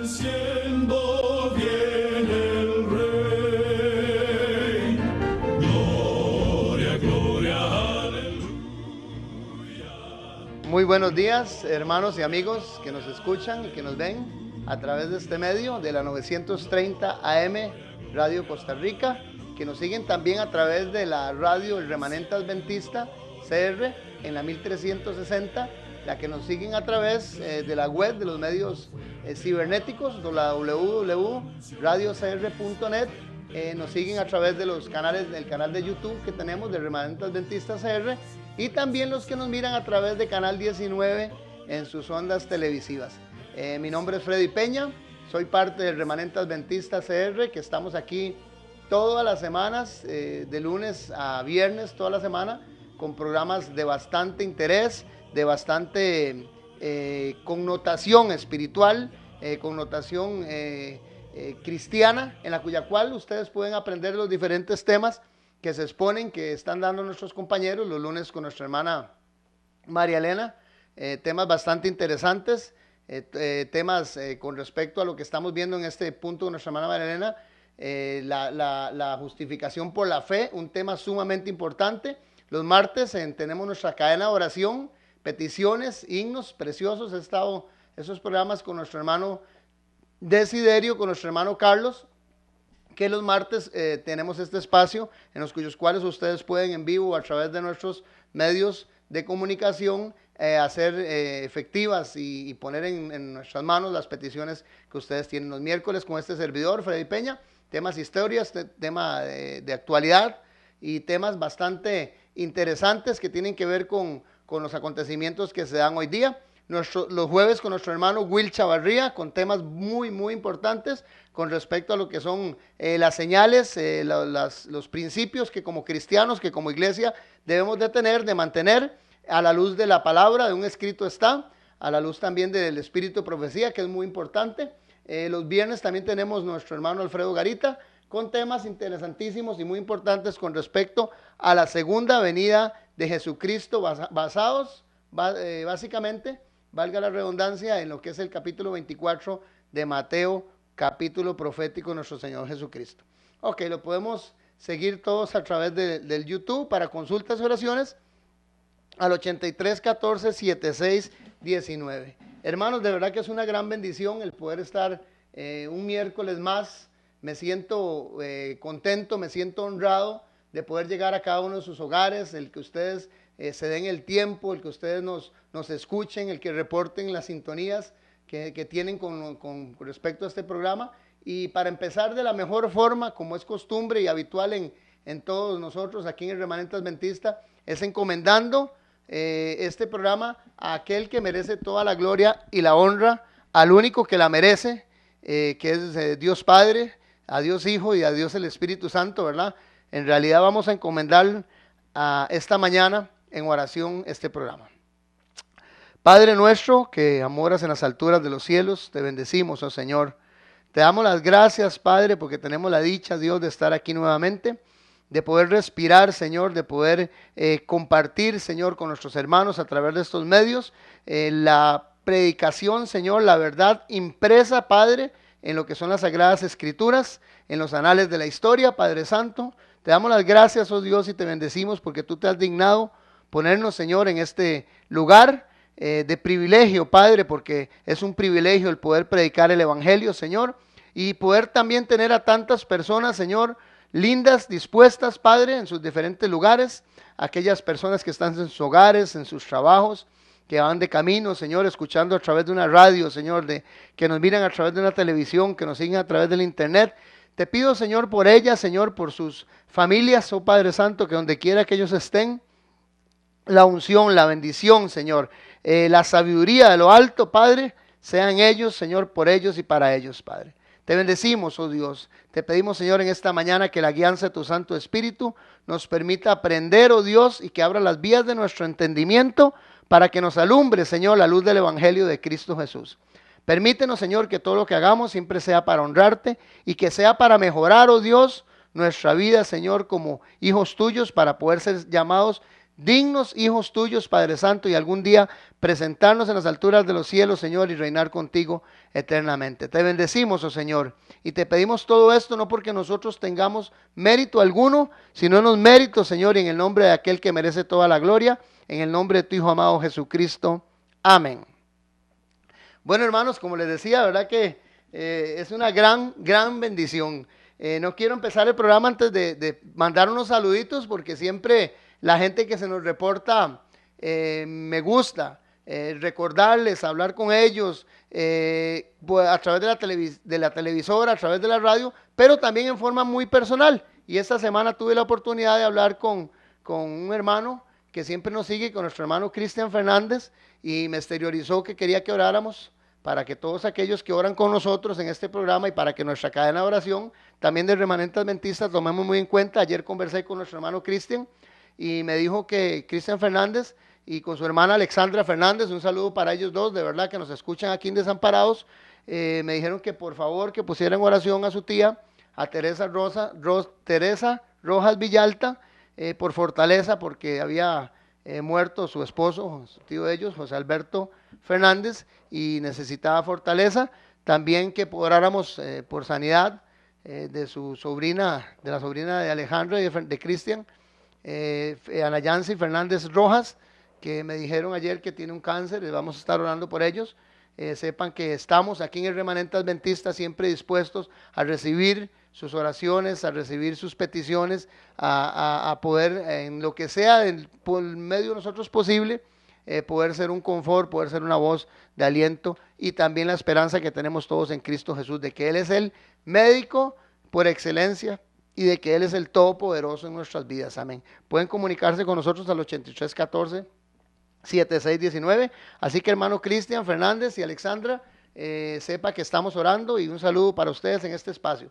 Venciendo viene el Rey. Gloria, gloria, aleluya. Muy buenos días, hermanos y amigos que nos escuchan y que nos ven a través de este medio de la 930 AM Radio Costa Rica, que nos siguen también a través de la radio El Remanente Adventista CR en la 1360, la que nos siguen a través de la web de los medios cibernéticos www.radiocr.net. Nos siguen a través de los canales, del canal de YouTube que tenemos del Remanente Adventista CR, y también los que nos miran a través de Canal 19 en sus ondas televisivas. Mi nombre es Freddy Peña, soy parte del Remanente Adventista CR, que estamos aquí todas las semanas, de lunes a viernes, toda la semana, con programas de bastante interés, de bastante connotación espiritual, connotación cristiana, en la cual ustedes pueden aprender los diferentes temas que se exponen, que están dando nuestros compañeros los lunes con nuestra hermana María Elena, temas bastante interesantes, temas con respecto a lo que estamos viendo en este punto con nuestra hermana María Elena, la justificación por la fe, un tema sumamente importante. Los martes tenemos nuestra cadena de oración, peticiones, himnos preciosos. He estado esos programas con nuestro hermano Desiderio, con nuestro hermano Carlos, que los martes tenemos este espacio en los cuales ustedes pueden en vivo a través de nuestros medios de comunicación hacer efectivas y poner en nuestras manos las peticiones que ustedes tienen. Los miércoles con este servidor, Freddy Peña, temas historias, tema de actualidad y temas bastante interesantes que tienen que ver con los acontecimientos que se dan hoy día. Los jueves con nuestro hermano Will Chavarría, con temas muy importantes con respecto a lo que son las señales, los principios que como cristianos, que como iglesia debemos de tener, de mantener a la luz de la palabra, de un escrito está, a la luz también del espíritu de profecía, que es muy importante. Los viernes también tenemos nuestro hermano Alfredo Garita, con temas interesantísimos y muy importantes con respecto a la segunda venida de Jesucristo, basados básicamente, valga la redundancia, en lo que es el capítulo 24 de Mateo, capítulo profético de nuestro Señor Jesucristo. Ok, lo podemos seguir todos a través del YouTube para consultas y oraciones al 83 14 76 19. Hermanos, de verdad que es una gran bendición el poder estar un miércoles más. Me siento contento, me siento honrado de poder llegar a cada uno de sus hogares, el que ustedes se den el tiempo, el que ustedes nos escuchen, el que reporten las sintonías que tienen con respecto a este programa. Y para empezar de la mejor forma, como es costumbre y habitual en todos nosotros aquí en el Remanente Adventista, es encomendando este programa a aquel que merece toda la gloria y la honra, al único que la merece, que es Dios Padre, a Dios Hijo y a Dios el Espíritu Santo, ¿verdad? En realidad vamos a encomendar esta mañana en oración este programa. Padre nuestro, que moras en las alturas de los cielos, te bendecimos, oh Señor. Te damos las gracias, Padre, porque tenemos la dicha, Dios, de estar aquí nuevamente, de poder respirar, Señor, de poder compartir, Señor, con nuestros hermanos a través de estos medios, la predicación, Señor, la verdad impresa, Padre, en lo que son las Sagradas Escrituras, en los anales de la historia, Padre Santo. Te damos las gracias, oh Dios, y te bendecimos porque tú te has dignado ponernos, Señor, en este lugar de privilegio, Padre, porque es un privilegio el poder predicar el Evangelio, Señor, y poder también tener a tantas personas, Señor, lindas, dispuestas, Padre, en sus diferentes lugares, aquellas personas que están en sus hogares, en sus trabajos, que van de camino, Señor, escuchando a través de una radio, Señor, que nos miran a través de una televisión, que nos siguen a través del internet. Te pido, Señor, por ellas, Señor, por sus familias, oh Padre Santo, que donde quiera que ellos estén, la unción, la bendición, Señor, la sabiduría de lo alto, Padre, sean ellos, Señor, por ellos y para ellos, Padre. Te bendecimos, oh Dios. Te pedimos, Señor, en esta mañana que la guianza de tu Santo Espíritu nos permita aprender, oh Dios, y que abra las vías de nuestro entendimiento para que nos alumbre, Señor, la luz del Evangelio de Cristo Jesús. Permítenos, Señor, que todo lo que hagamos siempre sea para honrarte y que sea para mejorar, oh Dios, nuestra vida, Señor, como hijos tuyos, para poder ser llamados dignos hijos tuyos, Padre Santo, y algún día presentarnos en las alturas de los cielos, Señor, y reinar contigo eternamente. Te bendecimos, oh Señor, y te pedimos todo esto no porque nosotros tengamos mérito alguno, sino en los méritos, Señor, y en el nombre de aquel que merece toda la gloria, en el nombre de tu Hijo amado Jesucristo. Amén. Bueno, hermanos, como les decía, verdad que es una gran bendición. No quiero empezar el programa antes de mandar unos saluditos, porque siempre la gente que se nos reporta, me gusta recordarles, hablar con ellos, pues, a través de la televisora, a través de la radio, pero también en forma muy personal. Y esta semana tuve la oportunidad de hablar con un hermano que siempre nos sigue, con nuestro hermano Cristian Fernández, y me exteriorizó que quería que oráramos para que todos aquellos que oran con nosotros en este programa y para que nuestra cadena de oración también de Remanente Adventista tomemos muy en cuenta. Ayer conversé con nuestro hermano Cristian y me dijo que Cristian Fernández y con su hermana Alexandra Fernández, un saludo para ellos dos, de verdad que nos escuchan aquí en Desamparados, me dijeron que por favor que pusieran oración a su tía, a Teresa Rojas Villalta, por fortaleza, porque había muerto su esposo, su tío de ellos, José Alberto Fernández, y necesitaba fortaleza. También que oráramos por sanidad de su sobrina, de la sobrina de Alejandro y de Cristian, Ana Yancy Fernández Rojas, que me dijeron ayer que tiene un cáncer, y vamos a estar orando por ellos. Sepan que estamos aquí en el Remanente Adventista siempre dispuestos a recibir sus oraciones, a recibir sus peticiones, a poder, en lo que sea, por medio de nosotros posible, poder ser un confort, poder ser una voz de aliento, y también la esperanza que tenemos todos en Cristo Jesús, de que Él es el médico por excelencia y de que Él es el todopoderoso en nuestras vidas. Amén. Pueden comunicarse con nosotros al 8314 7619. Así que hermano Cristian Fernández y Alexandra, sepa que estamos orando, y un saludo para ustedes en este espacio.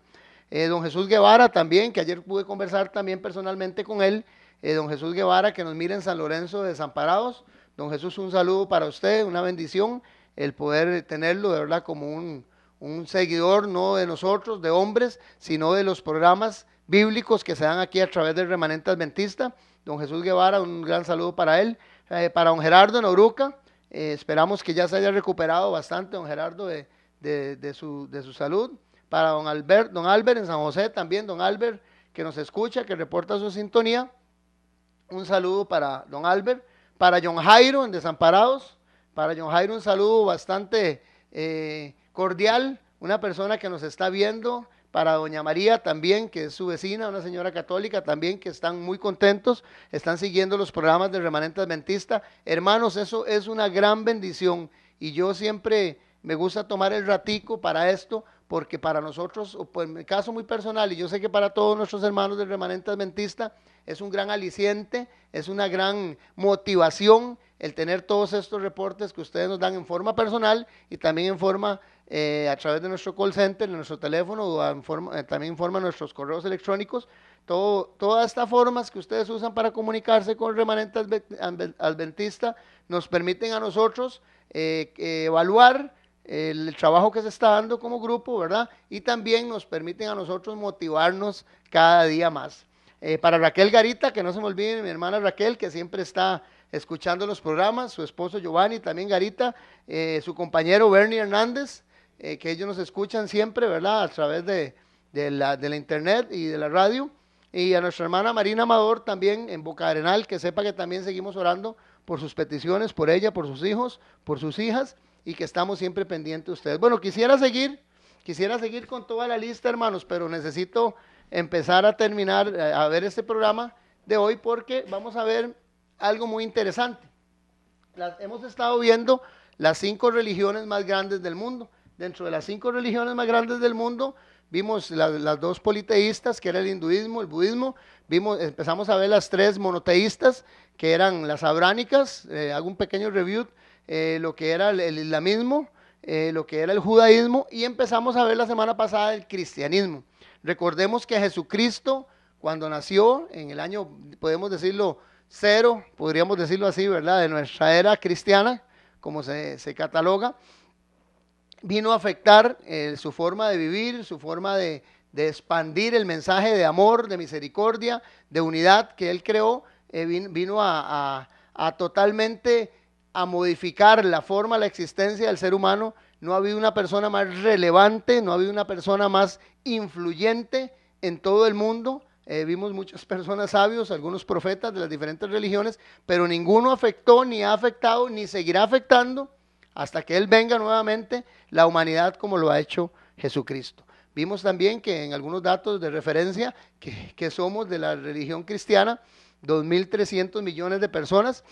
Don Jesús Guevara también, que ayer pude conversar también personalmente con él. Don Jesús Guevara, que nos mira en San Lorenzo de Desamparados. Don Jesús, un saludo para usted, una bendición el poder tenerlo de verdad como un seguidor, no de nosotros, de hombres, sino de los programas bíblicos que se dan aquí a través del Remanente Adventista. Don Jesús Guevara, un gran saludo para él. Para don Gerardo en Oruca, esperamos que ya se haya recuperado bastante don Gerardo de su salud. Para don Albert en San José también, don Albert, que nos escucha, que reporta su sintonía, un saludo para don Albert. Para John Jairo en Desamparados, para John Jairo un saludo bastante cordial, una persona que nos está viendo. Para doña María también, que es su vecina, una señora católica también, que están muy contentos, están siguiendo los programas del Remanente Adventista. Hermanos, eso es una gran bendición, y yo siempre me gusta tomar el ratico para esto, porque para nosotros, o en mi caso muy personal, y yo sé que para todos nuestros hermanos del Remanente Adventista, es un gran aliciente, es una gran motivación el tener todos estos reportes que ustedes nos dan en forma personal y también en forma a través de nuestro call center, de nuestro teléfono, o también en forma de nuestros correos electrónicos. Todas estas formas que ustedes usan para comunicarse con el Remanente Adventista nos permiten a nosotros evaluar el trabajo que se está dando como grupo, ¿verdad? Y también nos permiten a nosotros motivarnos cada día más. Para Raquel Garita, que no se me olvide, mi hermana Raquel, que siempre está escuchando los programas, su esposo Giovanni, también Garita, su compañero Bernie Hernández, que ellos nos escuchan siempre, ¿verdad? A través de la internet y de la radio. Y a nuestra hermana Marina Amador también en Boca Arenal, que sepa que también seguimos orando por sus peticiones, por ella, por sus hijos, por sus hijas, y que estamos siempre pendientes de ustedes. Bueno, quisiera seguir con toda la lista, hermanos, pero necesito empezar a terminar, a ver este programa de hoy, porque vamos a ver algo muy interesante. Hemos estado viendo las 5 religiones más grandes del mundo. Dentro de las 5 religiones más grandes del mundo, vimos las 2 politeístas, que era el hinduismo, el budismo. Empezamos a ver las 3 monoteístas, que eran las abránicas. Hago un pequeño review, lo que era el islamismo, lo que era el judaísmo, y empezamos a ver la semana pasada el cristianismo. Recordemos que Jesucristo, cuando nació, en el año, podemos decirlo, 0, podríamos decirlo así, ¿verdad?, de nuestra era cristiana, como se cataloga, vino a afectar su forma de vivir, su forma de expandir el mensaje de amor, de misericordia, de unidad que Él creó vino a totalmente a modificar la forma, la existencia del ser humano. No ha habido una persona más relevante, no ha habido una persona más influyente en todo el mundo. Vimos muchas personas sabios, algunos profetas de las diferentes religiones, pero ninguno afectó, ni ha afectado, ni seguirá afectando hasta que Él venga nuevamente la humanidad como lo ha hecho Jesucristo. Vimos también que en algunos datos de referencia que somos de la religión cristiana, 2.300 millones de personas.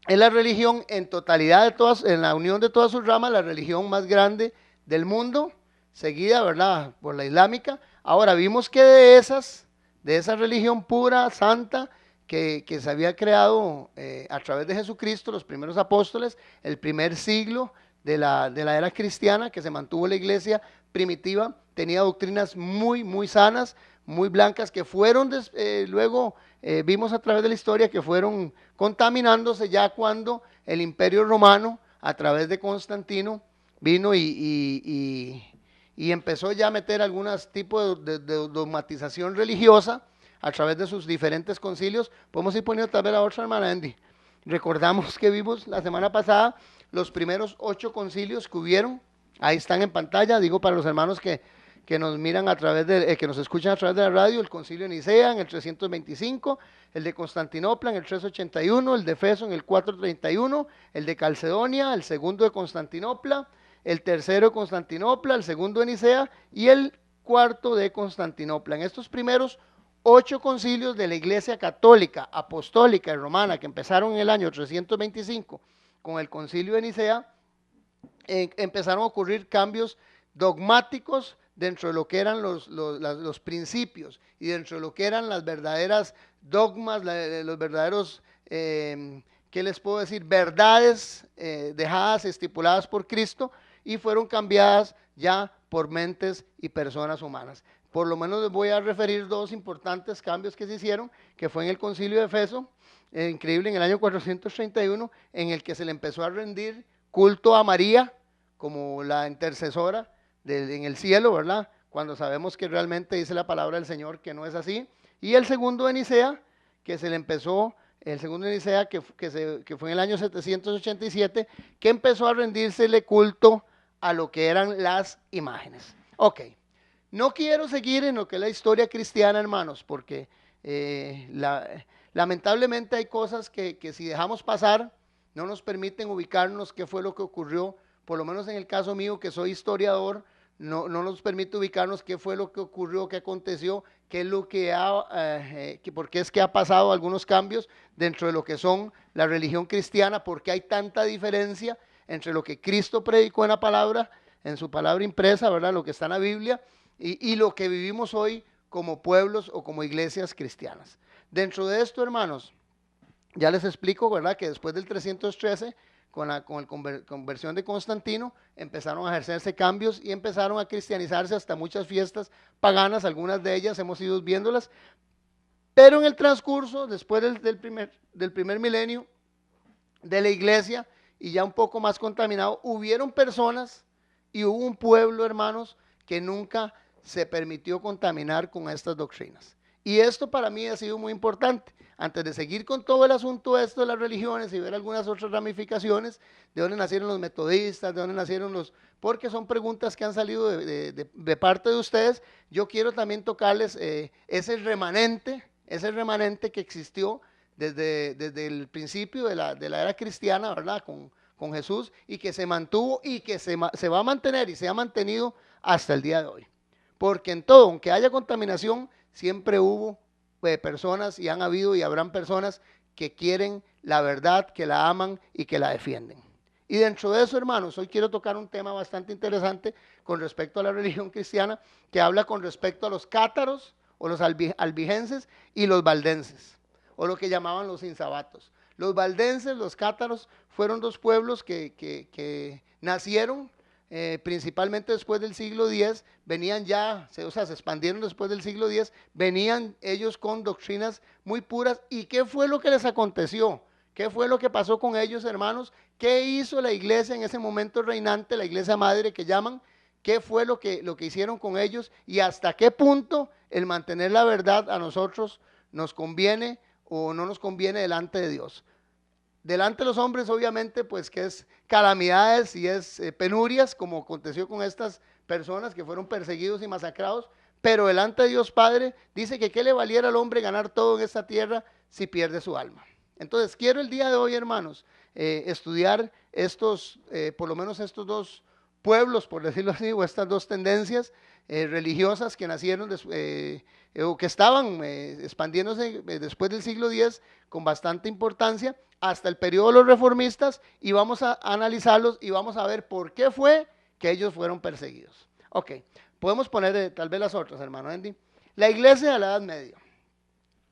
Es la religión en totalidad de todas, en la unión de todas sus ramas, la religión más grande del mundo, seguida, ¿verdad?, por la islámica. Ahora vimos que de esa religión pura, santa, que se había creado a través de Jesucristo, los primeros apóstoles, el primer siglo de la era cristiana, que se mantuvo la iglesia primitiva, tenía doctrinas muy, muy sanas, muy blancas, que fueron luego, vimos a través de la historia, que fueron contaminándose ya cuando el Imperio Romano, a través de Constantino, vino y empezó ya a meter algunos tipos de dogmatización religiosa a través de sus diferentes concilios. Podemos ir poniendo tal vez la otra, hermana Andy. Recordamos que vimos la semana pasada los primeros 8 concilios que hubieron. Ahí están en pantalla, digo para los hermanos que nos miran a través de, que nos escuchan a través de la radio: el concilio de Nicea en el 325, el de Constantinopla en el 381, el de Efeso en el 431, el de Calcedonia, el segundo de Constantinopla, el tercero de Constantinopla, el segundo de Nicea y el cuarto de Constantinopla. En estos primeros 8 concilios de la Iglesia Católica, Apostólica y Romana, que empezaron en el año 325 con el concilio de Nicea, empezaron a ocurrir cambios dogmáticos dentro de lo que eran los principios y dentro de lo que eran las verdaderas dogmas, los verdaderos, ¿qué les puedo decir?, verdades dejadas, estipuladas por Cristo, y fueron cambiadas ya por mentes y personas humanas. Por lo menos les voy a referir 2 importantes cambios que se hicieron, que fue en el concilio de Efeso, increíble, en el año 431, en el que se le empezó a rendir culto a María como la intercesora en el cielo, ¿verdad? Cuando sabemos que realmente dice la palabra del Señor que no es así. Y el segundo de Nicea, que se le empezó, el segundo de Nicea, que fue en el año 787, que empezó a rendírsele culto a lo que eran las imágenes. Ok, no quiero seguir en lo que es la historia cristiana, hermanos, porque lamentablemente hay cosas que si dejamos pasar, no nos permiten ubicarnos qué fue lo que ocurrió. Por lo menos en el caso mío, que soy historiador, no nos permite ubicarnos qué fue lo que ocurrió, qué aconteció, qué es lo que por qué es que ha pasado algunos cambios dentro de lo que son la religión cristiana, porque hay tanta diferencia entre lo que Cristo predicó en la palabra, en su palabra impresa, ¿verdad?, lo que está en la Biblia, y lo que vivimos hoy como pueblos o como iglesias cristianas. Dentro de esto, hermanos, ya les explico, ¿verdad?, que después del 313, con la conversión de Constantino, empezaron a ejercerse cambios y empezaron a cristianizarse hasta muchas fiestas paganas, algunas de ellas hemos ido viéndolas, pero en el transcurso, después del primer milenio de la iglesia, y ya un poco más contaminado, hubieron personas y hubo un pueblo, hermanos, que nunca se permitió contaminar con estas doctrinas. Y esto para mí ha sido muy importante. Antes de seguir con todo el asunto esto de las religiones y ver algunas otras ramificaciones, de dónde nacieron los metodistas, de dónde nacieron porque son preguntas que han salido de parte de ustedes, yo quiero también tocarles ese remanente que existió desde el principio de la era cristiana, ¿verdad?, con Jesús, y que se mantuvo y que se va a mantener y se ha mantenido hasta el día de hoy. Porque en todo, aunque haya contaminación, siempre hubo personas, y han habido y habrán personas que quieren la verdad, que la aman y que la defienden. Y dentro de eso, hermanos, hoy quiero tocar un tema bastante interesante con respecto a la religión cristiana, que habla con respecto a los cátaros o los albigenses y los valdenses, o lo que llamaban los insabatos. Los valdenses, los cátaros, fueron 2 pueblos que nacieron principalmente después del siglo X, venían ya, se expandieron después del siglo X, venían ellos con doctrinas muy puras. ¿Y qué fue lo que les aconteció? ¿Qué fue lo que pasó con ellos, hermanos? ¿Qué hizo la iglesia en ese momento reinante, la iglesia madre que llaman? ¿Qué fue lo que hicieron con ellos? ¿Y hasta qué punto el mantener la verdad a nosotros nos conviene o no nos conviene delante de Dios. Delante de los hombres, obviamente, pues que es calamidades y es penurias, como aconteció con estas personas que fueron perseguidos y masacrados, pero delante de Dios Padre dice que qué le valiera al hombre ganar todo en esta tierra si pierde su alma. Entonces quiero el día de hoy, hermanos, estudiar estos, por lo menos estos dos pueblos, por decirlo así, o estas dos tendencias religiosas que nacieron o que estaban expandiéndose después del siglo X con bastante importancia hasta el periodo de los reformistas, y vamos a analizarlos y vamos a ver por qué fue que ellos fueron perseguidos. Ok, podemos poner tal vez las otras, hermano Andy. La iglesia de la Edad Media.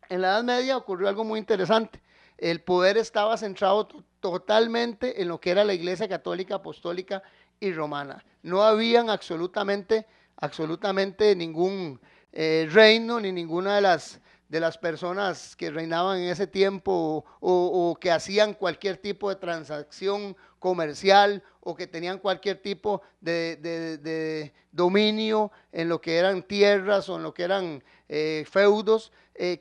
En la Edad Media ocurrió algo muy interesante. El poder estaba centrado totalmente en lo que era la iglesia católica, apostólica y romana. No habían absolutamente ningún reino, ni ninguna de las personas que reinaban en ese tiempo o que hacían cualquier tipo de transacción comercial o que tenían cualquier tipo de dominio en lo que eran tierras o en lo que eran feudos,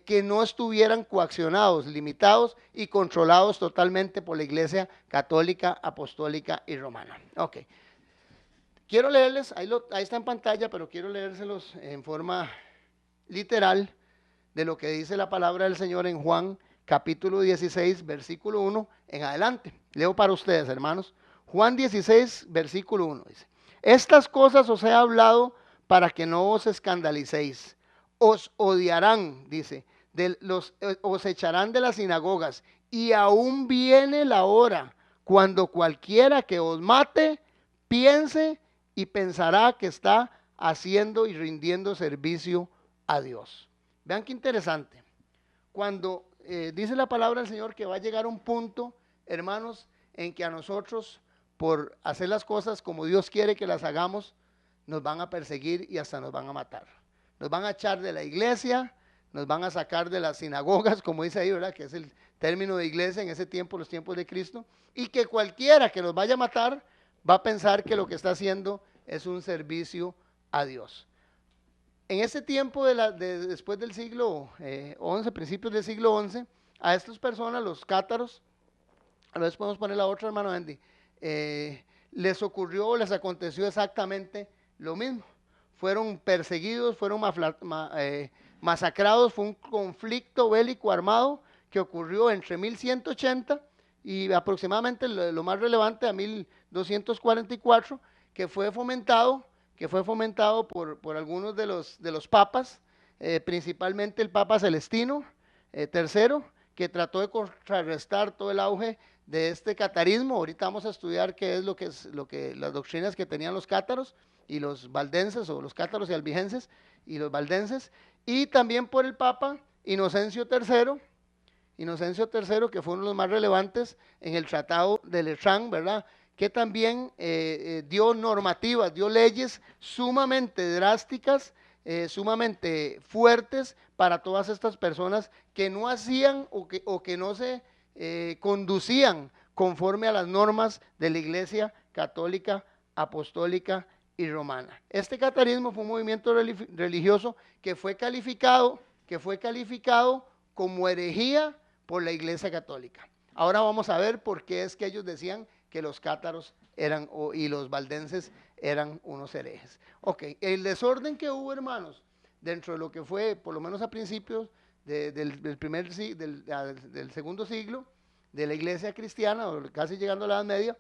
que no estuvieran coaccionados, limitados y controlados totalmente por la iglesia católica, apostólica y romana. Ok. Quiero leerles, ahí está en pantalla, pero quiero leérselos en forma literal de lo que dice la palabra del Señor en Juan capítulo 16, versículo 1 en adelante. Leo para ustedes, hermanos. Juan 16, versículo 1 dice: estas cosas os he hablado para que no os escandalicéis. Os odiarán, dice, os echarán de las sinagogas, y aún viene la hora cuando cualquiera que os mate piense y pensará que está haciendo y rindiendo servicio a Dios. Vean qué interesante. Cuando dice la palabra del Señor que va a llegar un punto, hermanos, en que a nosotros, por hacer las cosas como Dios quiere que las hagamos, nos van a perseguir y hasta nos van a matar. Nos van a echar de la iglesia, nos van a sacar de las sinagogas, como dice ahí, ¿verdad? Que es el término de iglesia en ese tiempo, los tiempos de Cristo, y que cualquiera que nos vaya a matar va a pensar que lo que está haciendo es un servicio a Dios. En ese tiempo después del siglo XI, principios del siglo XI, a estas personas, los cátaros, a veces podemos poner la otra, hermano Andy, les ocurrió, les aconteció exactamente lo mismo. Fueron perseguidos, fueron masacrados, fue un conflicto bélico armado que ocurrió entre 1180 y aproximadamente lo más relevante a 1244, que fue fomentado por algunos de los papas, principalmente el Papa Celestino III, que trató de contrarrestar todo el auge de este catarismo. Ahorita vamos a estudiar qué es las doctrinas que tenían los cátaros y los valdenses, o los cátaros y albigenses y los valdenses, y también por el Papa Inocencio III, que fue uno de los más relevantes en el Tratado de Letrán, ¿verdad?, que también dio normativas, dio leyes sumamente drásticas, sumamente fuertes para todas estas personas que no hacían o que no se conducían conforme a las normas de la Iglesia católica, apostólica y romana. Este catarismo fue un movimiento religioso que fue calificado como herejía por la Iglesia católica. Ahora vamos a ver por qué es que ellos decían que los cátaros y los valdenses eran unos herejes. Ok, el desorden que hubo, hermanos, dentro de lo que fue, por lo menos a principios del segundo siglo de la iglesia cristiana, o casi llegando a la Edad Media,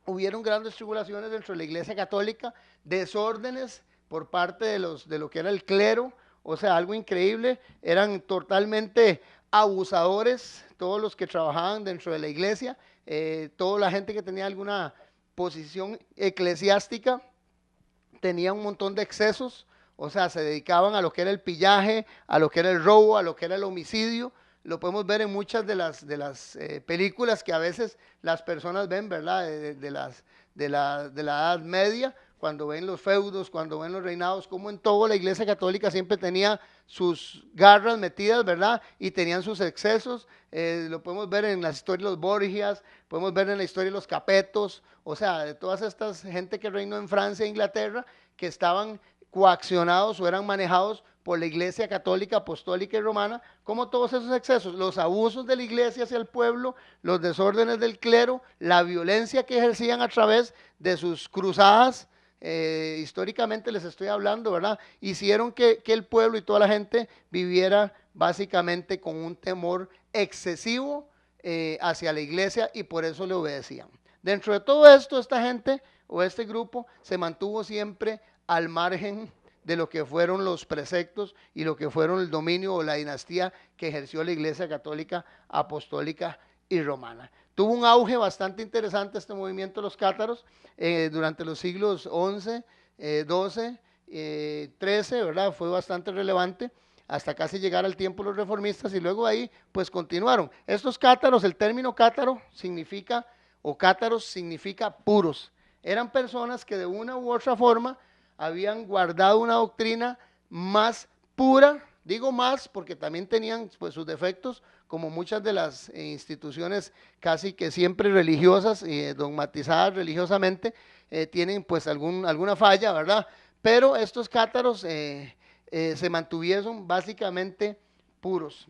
hubieron grandes tribulaciones dentro de la iglesia católica, desórdenes por parte de lo que era el clero, o sea, algo increíble, eran totalmente abusadores todos los que trabajaban dentro de la iglesia, toda la gente que tenía alguna posición eclesiástica tenía un montón de excesos, o sea, se dedicaban a lo que era el pillaje, a lo que era el robo, a lo que era el homicidio. Lo podemos ver en muchas de las películas que a veces las personas ven, ¿verdad?, de la Edad Media, cuando ven los feudos, cuando ven los reinados, como en todo la iglesia católica siempre tenía sus garras metidas, ¿verdad?, y tenían sus excesos. Lo podemos ver en las historias de los Borgias, podemos ver en la historia de los Capetos, o sea, de todas estas gente que reinó en Francia e Inglaterra, que estaban coaccionados o eran manejados por la Iglesia Católica, Apostólica y Romana, como todos esos excesos, los abusos de la Iglesia hacia el pueblo, los desórdenes del clero, la violencia que ejercían a través de sus cruzadas, históricamente les estoy hablando, ¿verdad? Hicieron que el pueblo y toda la gente viviera básicamente con un temor excesivo hacia la iglesia y por eso le obedecían. Dentro de todo esto, esta gente o este grupo se mantuvo siempre al margen de lo que fueron los preceptos y lo que fueron el dominio o la dinastía que ejerció la Iglesia Católica, Apostólica y Romana. Tuvo un auge bastante interesante este movimiento de los cátaros durante los siglos XI, XII, XIII, ¿verdad? Fue bastante relevante hasta casi llegar al tiempo de los reformistas y luego ahí pues continuaron. Estos cátaros, el término cátaro significa, o cátaros significa puros. Eran personas que de una u otra forma habían guardado una doctrina más pura, digo más porque también tenían pues sus defectos, como muchas de las instituciones casi que siempre religiosas, dogmatizadas religiosamente, tienen pues alguna falla, ¿verdad? Pero estos cátaros se mantuvieron básicamente puros.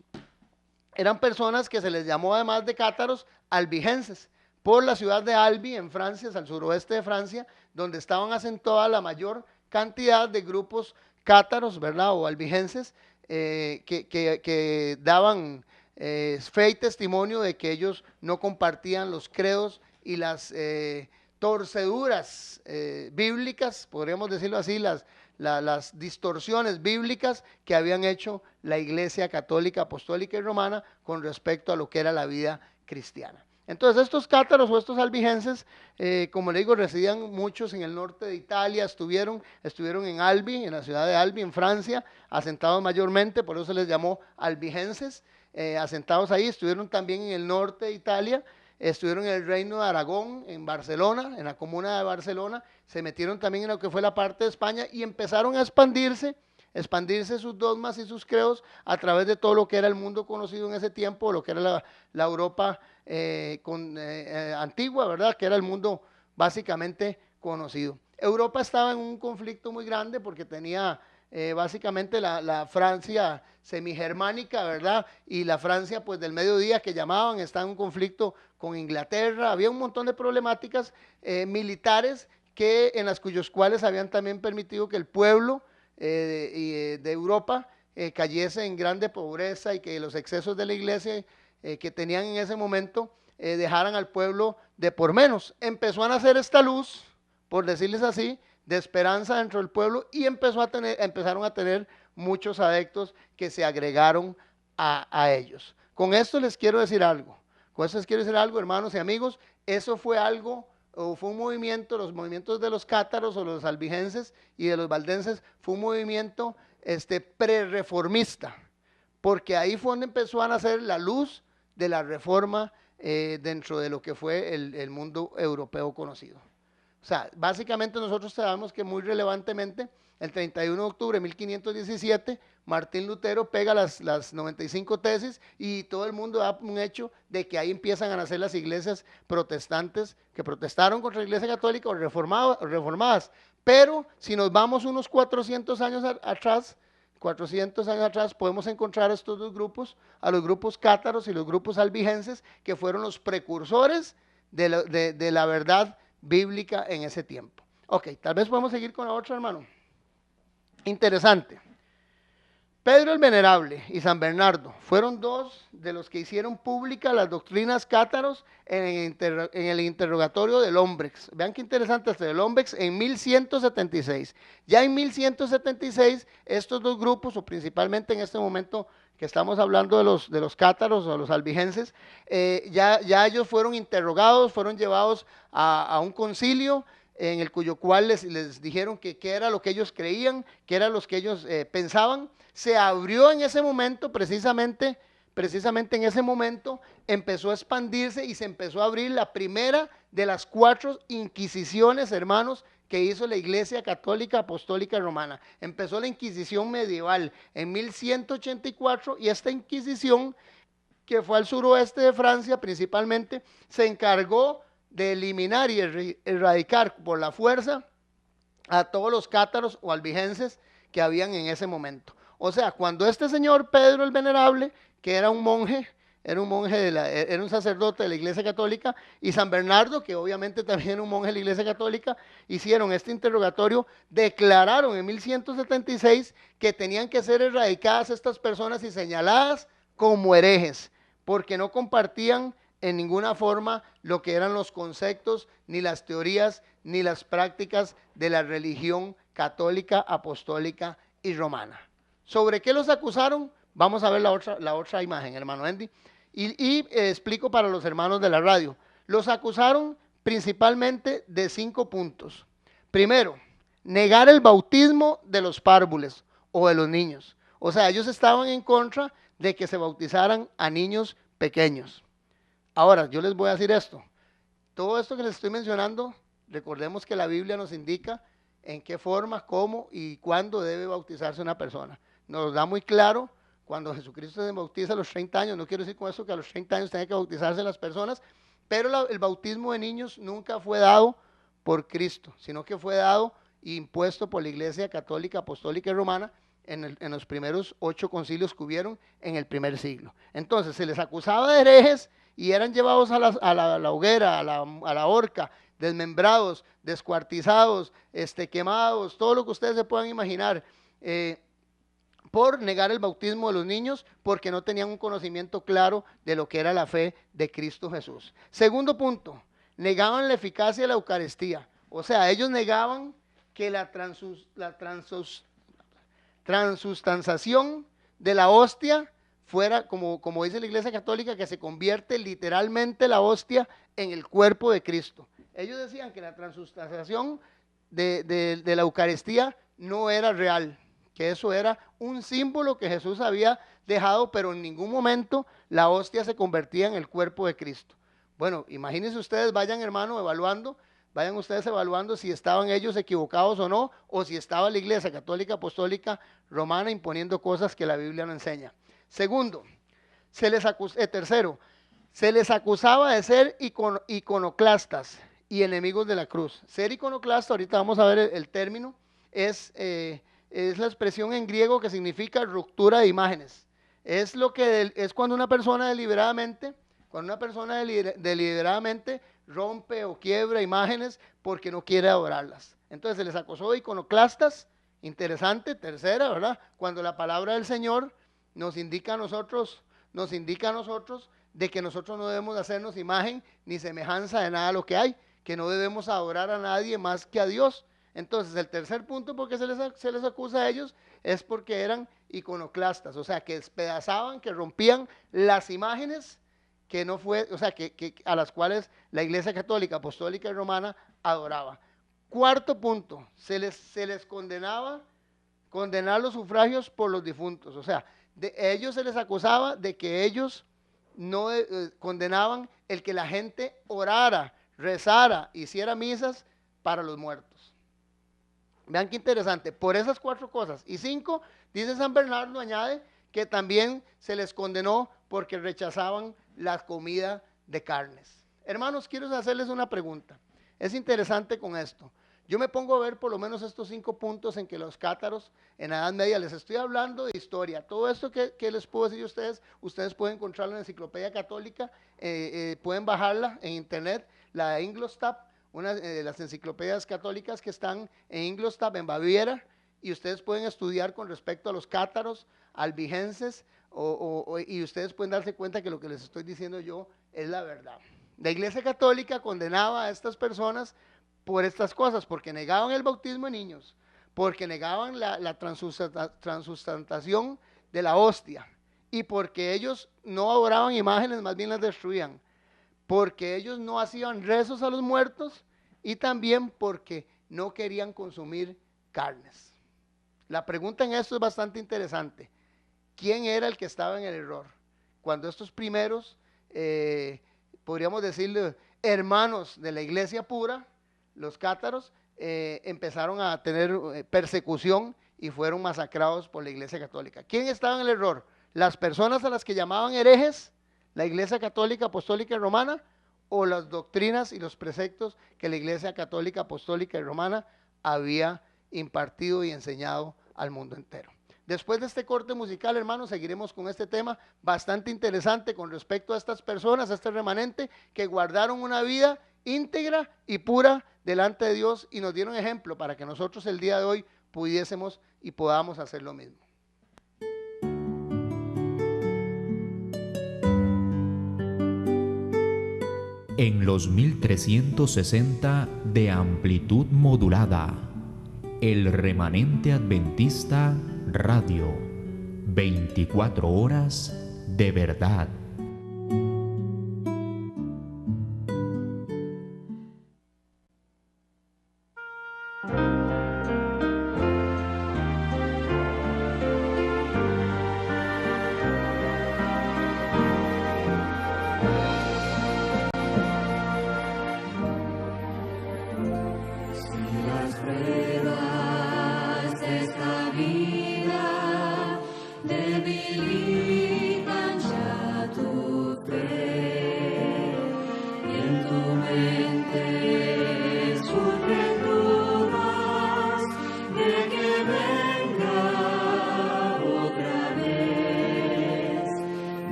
Eran personas que se les llamó además de cátaros albigenses, por la ciudad de Albi en Francia, al suroeste de Francia, donde estaban asentadas la mayor cantidad de grupos cátaros, ¿verdad? O albigenses, que daban fe y testimonio de que ellos no compartían los credos y las torceduras bíblicas, podríamos decirlo así, las distorsiones bíblicas que habían hecho la Iglesia Católica, Apostólica y Romana con respecto a lo que era la vida cristiana. Entonces estos cátaros o estos albigenses, como le digo, residían muchos en el norte de Italia, estuvieron en Albi, en la ciudad de Albi, en Francia, asentados mayormente, por eso se les llamó albigenses, asentados ahí. Estuvieron también en el norte de Italia, estuvieron en el reino de Aragón, en Barcelona, en la comuna de Barcelona, se metieron también en lo que fue la parte de España y empezaron a expandirse sus dogmas y sus credos a través de todo lo que era el mundo conocido en ese tiempo, lo que era la Europa antigua, ¿verdad? Que era el mundo básicamente conocido. Europa estaba en un conflicto muy grande porque tenía básicamente la Francia semigermánica, ¿verdad? Y la Francia pues del mediodía que llamaban, estaba en un conflicto con Inglaterra, había un montón de problemáticas militares en las cuyos cuales habían también permitido que el pueblo de Europa cayese en grande pobreza y que los excesos de la iglesia que tenían en ese momento dejaran al pueblo de por menos. Empezó a nacer esta luz, por decirles así, de esperanza dentro del pueblo y empezaron a tener muchos adeptos que se agregaron a ellos. Con esto les quiero decir algo, hermanos y amigos, eso fue algo, o fue un movimiento, los movimientos de los cátaros o los albigenses y de los valdenses, fue un movimiento pre-reformista, porque ahí fue donde empezó a nacer la luz de la reforma dentro de lo que fue el mundo europeo conocido. O sea, básicamente nosotros sabemos que muy relevantemente, el 31 de octubre de 1517, Martín Lutero pega las 95 tesis y todo el mundo da un hecho de que ahí empiezan a nacer las iglesias protestantes que protestaron contra la iglesia católica o reformadas. Pero si nos vamos unos 400 años atrás, podemos encontrar estos dos grupos, a los grupos cátaros y los grupos albigenses, que fueron los precursores de la verdad bíblica en ese tiempo. Ok, tal vez podemos seguir con la otra, hermano. Interesante. Pedro el Venerable y San Bernardo fueron dos de los que hicieron públicas las doctrinas cátaros en el interrogatorio del Lombrex. Vean qué interesante este del Lombrex en 1176. Ya en 1176 estos dos grupos, o principalmente en este momento que estamos hablando de los cátaros o los albigenses, ya ellos fueron interrogados, fueron llevados a un concilio en el cual les dijeron qué era lo que ellos creían, qué era lo que ellos pensaban. Se abrió en ese momento, precisamente en ese momento, empezó a expandirse y se empezó a abrir la primera de las 4 inquisiciones, hermanos, que hizo la Iglesia Católica Apostólica Romana. Empezó la Inquisición medieval en 1184 y esta Inquisición, que fue al suroeste de Francia principalmente, se encargó de eliminar y erradicar por la fuerza a todos los cátaros o albigenses que habían en ese momento. O sea, cuando este señor Pedro el Venerable, que era un monje, era un sacerdote de la Iglesia Católica, y San Bernardo, que obviamente también era un monje de la Iglesia Católica, hicieron este interrogatorio, declararon en 1176 que tenían que ser erradicadas estas personas y señaladas como herejes, porque no compartían en ninguna forma lo que eran los conceptos, ni las teorías, ni las prácticas de la religión católica, apostólica y romana. ¿Sobre qué los acusaron? Vamos a ver la otra imagen, hermano Andy. Y explico para los hermanos de la radio. Los acusaron principalmente de 5 puntos. Primero, negar el bautismo de los párvules o de los niños. O sea, ellos estaban en contra de que se bautizaran a niños pequeños. Ahora, yo les voy a decir esto. Todo esto que les estoy mencionando, recordemos que la Biblia nos indica en qué forma, cómo y cuándo debe bautizarse una persona. Nos da muy claro cuando Jesucristo se bautiza a los 30 años. No quiero decir con eso que a los 30 años tengan que bautizarse las personas, pero el bautismo de niños nunca fue dado por Cristo, sino que fue dado e impuesto por la Iglesia Católica, Apostólica y Romana en los primeros 8 concilios que hubieron en el primer siglo. Entonces se les acusaba de herejes y eran llevados a la hoguera, a la horca, desmembrados, descuartizados, quemados, todo lo que ustedes se puedan imaginar, por negar el bautismo de los niños, porque no tenían un conocimiento claro de lo que era la fe de Cristo Jesús. Segundo punto, negaban la eficacia de la Eucaristía. O sea, ellos negaban que la transustanciación de la hostia fuera, como dice la Iglesia Católica, que se convierte literalmente la hostia en el cuerpo de Cristo. Ellos decían que la transustanciación de la Eucaristía no era real, que eso era un símbolo que Jesús había dejado, pero en ningún momento la hostia se convertía en el cuerpo de Cristo. Bueno, imagínense ustedes, vayan ustedes evaluando si estaban ellos equivocados o no, o si estaba la Iglesia Católica, Apostólica, Romana imponiendo cosas que la Biblia no enseña. Segundo, tercero, se les acusaba de ser iconoclastas y enemigos de la cruz. Ser iconoclasta, ahorita vamos a ver el término, es la expresión en griego que significa ruptura de imágenes. Es cuando una persona deliberadamente rompe o quiebra imágenes porque no quiere adorarlas. Entonces se les acusó de iconoclastas. Interesante. Tercera, ¿verdad? Cuando la palabra del Señor nos indica a nosotros de que nosotros no debemos hacernos imagen ni semejanza de nada de lo que hay, que no debemos adorar a nadie más que a Dios. Entonces el tercer punto porque se les acusa a ellos es porque eran iconoclastas, o sea, que despedazaban, que rompían las imágenes a las cuales la Iglesia Católica, Apostólica y Romana adoraba. Cuarto punto, se les condenar los sufragios por los difuntos, o sea, ellos se les acusaba de que ellos no condenaban el que la gente orara, rezara, hiciera misas para los muertos. Vean qué interesante, por esas 4 cosas. Y 5, dice San Bernardo, añade que también se les condenó porque rechazaban la comida de carnes. Hermanos, quiero hacerles una pregunta. Es interesante con esto. Yo me pongo a ver por lo menos estos 5 puntos en que los cátaros en la Edad Media, les estoy hablando de historia. Todo esto que les puedo decir a ustedes pueden encontrarlo en la Enciclopedia Católica, pueden bajarla en internet, la de Ingolstadt, una de las enciclopedias católicas que están en Ingolstadt, en Baviera, y ustedes pueden estudiar con respecto a los cátaros, albigenses, y ustedes pueden darse cuenta que lo que les estoy diciendo yo es la verdad. La Iglesia Católica condenaba a estas personas por estas cosas, porque negaban el bautismo de niños, porque negaban la transustanciación de la hostia, y porque ellos no adoraban imágenes, más bien las destruían, porque ellos no hacían rezos a los muertos, y también porque no querían consumir carnes. La pregunta en esto es bastante interesante. ¿Quién era el que estaba en el error? Cuando estos primeros, podríamos decirle, hermanos de la iglesia pura, los cátaros, empezaron a tener persecución y fueron masacrados por la Iglesia Católica. ¿Quién estaba en el error? ¿Las personas a las que llamaban herejes, la Iglesia Católica, Apostólica y Romana, o las doctrinas y los preceptos que la Iglesia Católica, Apostólica y Romana había impartido y enseñado al mundo entero? Después de este corte musical, hermanos, seguiremos con este tema bastante interesante con respecto a estas personas, a este remanente que guardaron una vida íntegra y pura delante de Dios y nos dieron ejemplo para que nosotros el día de hoy pudiésemos y podamos hacer lo mismo. En los 1360 de amplitud modulada, el Remanente Adventista Radio, 24 horas de verdad.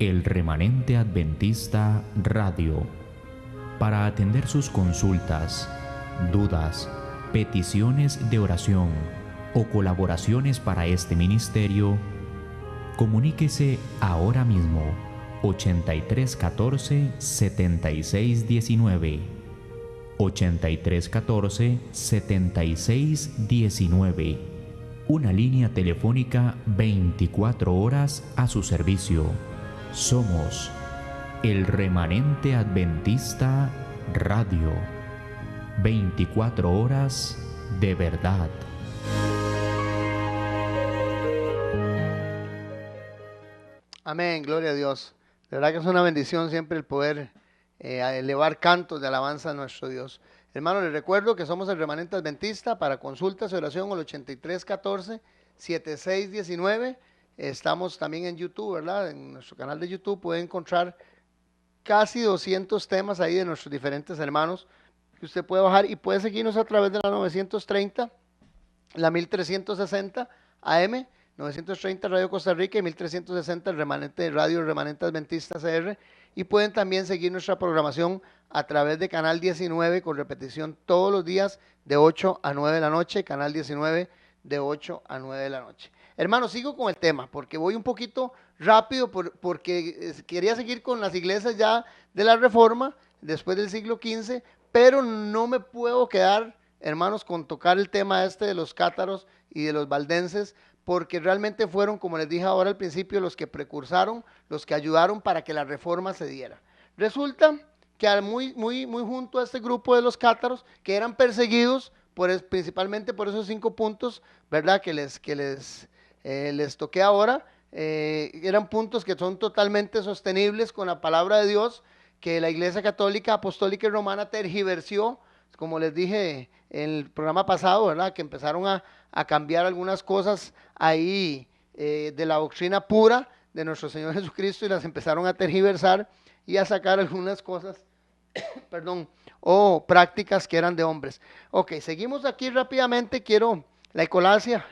El Remanente Adventista Radio, para atender sus consultas, dudas, peticiones de oración o colaboraciones para este ministerio, comuníquese ahora mismo 8314 7619 8314 7619, una línea telefónica 24 horas a su servicio. Somos el Remanente Adventista Radio, 24 horas de verdad. Amén, gloria a Dios. De verdad que es una bendición siempre el poder a elevar cantos de alabanza a nuestro Dios. Hermano, les recuerdo que somos el Remanente Adventista. Para consultas y oración al 8314-7619. Estamos también en YouTube, ¿verdad? En nuestro canal de YouTube pueden encontrar casi 200 temas ahí de nuestros diferentes hermanos que usted puede bajar, y puede seguirnos a través de la 930, la 1360 AM, 930 Radio Costa Rica y 1360 el Remanente Radio Remanente Adventista CR. Y pueden también seguir nuestra programación a través de Canal 19 con repetición todos los días de 8 a 9 de la noche, Canal 19 de 8 a 9 de la noche. Hermanos, sigo con el tema porque voy un poquito rápido porque quería seguir con las iglesias ya de la Reforma después del siglo XV, pero no me puedo quedar, hermanos, con tocar el tema este de los cátaros y de los valdenses, porque realmente fueron, como les dije ahora al principio, los que precursaron, los que ayudaron para que la Reforma se diera. Resulta que muy junto a este grupo de los cátaros, que eran perseguidos principalmente por esos 5 puntos, ¿verdad?, que les toqué ahora, eran puntos que son totalmente sostenibles con la palabra de Dios, que la Iglesia Católica, Apostólica y Romana tergiversó, como les dije en el programa pasado, ¿verdad?, que empezaron a cambiar algunas cosas ahí de la doctrina pura de nuestro Señor Jesucristo, y las empezaron a tergiversar y a sacar algunas cosas, perdón, o prácticas que eran de hombres. Ok, seguimos aquí rápidamente. Quiero la iconoclasia.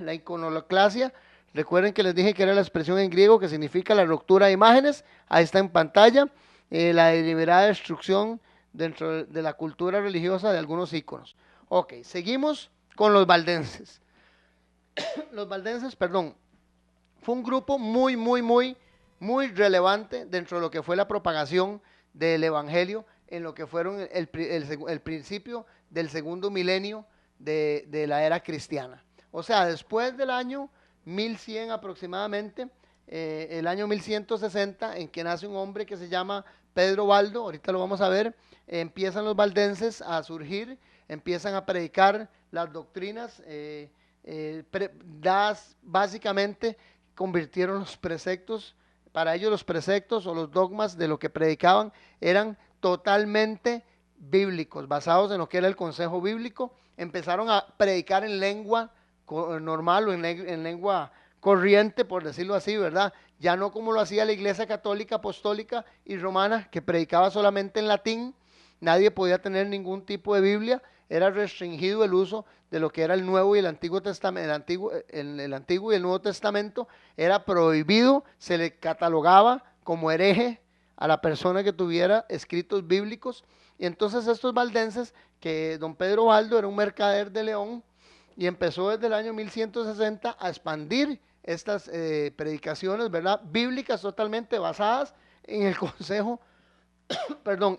Recuerden que les dije que era la expresión en griego que significa la ruptura de imágenes. Ahí está en pantalla. La deliberada destrucción dentro de la cultura religiosa de algunos íconos. Ok, seguimos con los valdenses. Los valdenses, perdón, fue un grupo muy relevante dentro de lo que fue la propagación del evangelio en lo que fueron el principio del segundo milenio de la era cristiana. O sea, después del año 1100 aproximadamente, el año 1160, en que nace un hombre que se llama Pedro Baldo, ahorita lo vamos a ver, empiezan los valdenses a surgir, empiezan a predicar las doctrinas, básicamente convirtieron los preceptos. Para ellos los preceptos o los dogmas de lo que predicaban eran totalmente bíblicos, basados en lo que era el consejo bíblico. Empezaron a predicar en lengua normal o en lengua corriente, por decirlo así, ¿verdad? Ya no como lo hacía la Iglesia Católica, Apostólica y Romana, que predicaba solamente en latín. Nadie podía tener ningún tipo de Biblia. Era restringido el uso de lo que era el Nuevo y el Antiguo Testamento, el Antiguo y el Nuevo Testamento. Era prohibido, se le catalogaba como hereje a la persona que tuviera escritos bíblicos. Y entonces estos valdenses, que don Pedro Baldo era un mercader de León y empezó desde el año 1160 a expandir estas predicaciones, ¿verdad?, bíblicas totalmente basadas en el consejo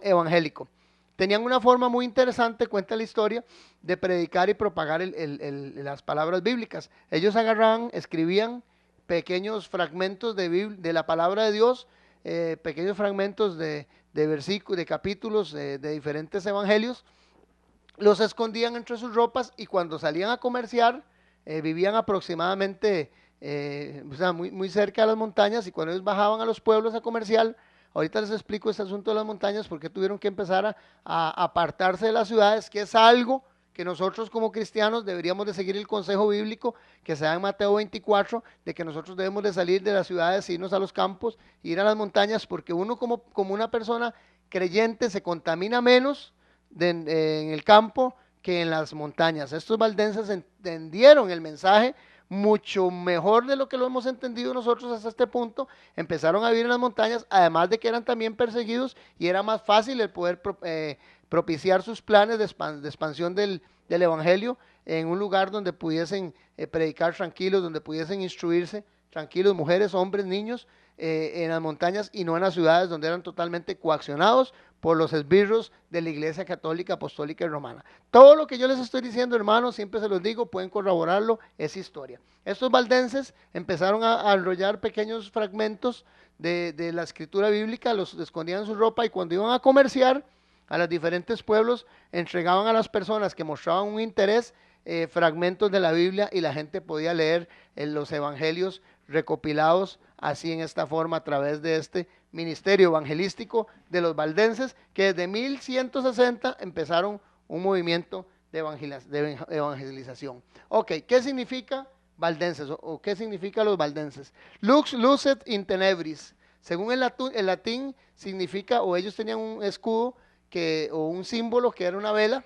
evangélico. Tenían una forma muy interesante, cuenta la historia, de predicar y propagar las palabras bíblicas. Ellos agarraban, escribían pequeños fragmentos de la palabra de Dios, pequeños fragmentos de versículos, de capítulos de diferentes evangelios, los escondían entre sus ropas, y cuando salían a comerciar, vivían aproximadamente muy cerca de las montañas, y cuando ellos bajaban a los pueblos a comerciar, ahorita les explico este asunto de las montañas, porque tuvieron que empezar a apartarse de las ciudades, que es algo que nosotros como cristianos deberíamos de seguir el consejo bíblico que se da en Mateo 24, de que nosotros debemos de salir de las ciudades, irnos a los campos, ir a las montañas, porque uno como una persona creyente se contamina menos en el campo que en las montañas. Estos valdenses entendieron el mensaje mucho mejor de lo que lo hemos entendido nosotros hasta este punto. Empezaron a vivir en las montañas, además de que eran también perseguidos, y era más fácil el poder propiciar sus planes de expansión del evangelio en un lugar donde pudiesen predicar tranquilos, donde pudiesen instruirse tranquilos, mujeres, hombres, niños, en las montañas, y no en las ciudades donde eran totalmente coaccionados por los esbirros de la Iglesia Católica, Apostólica y Romana. Todo lo que yo les estoy diciendo, hermanos, siempre se los digo, pueden corroborarlo, es historia. Estos valdenses empezaron a enrollar pequeños fragmentos de la escritura bíblica, los escondían en su ropa, y cuando iban a comerciar a los diferentes pueblos, entregaban a las personas que mostraban un interés fragmentos de la Biblia, y la gente podía leer los evangelios recopilados así en esta forma a través de este ministerio evangelístico de los valdenses, que desde 1160 empezaron un movimiento de evangelización. Ok, ¿qué significa valdenses o qué significa los valdenses? Lux lucet in tenebris. Según el latín significa, o ellos tenían un escudo o un símbolo que era una vela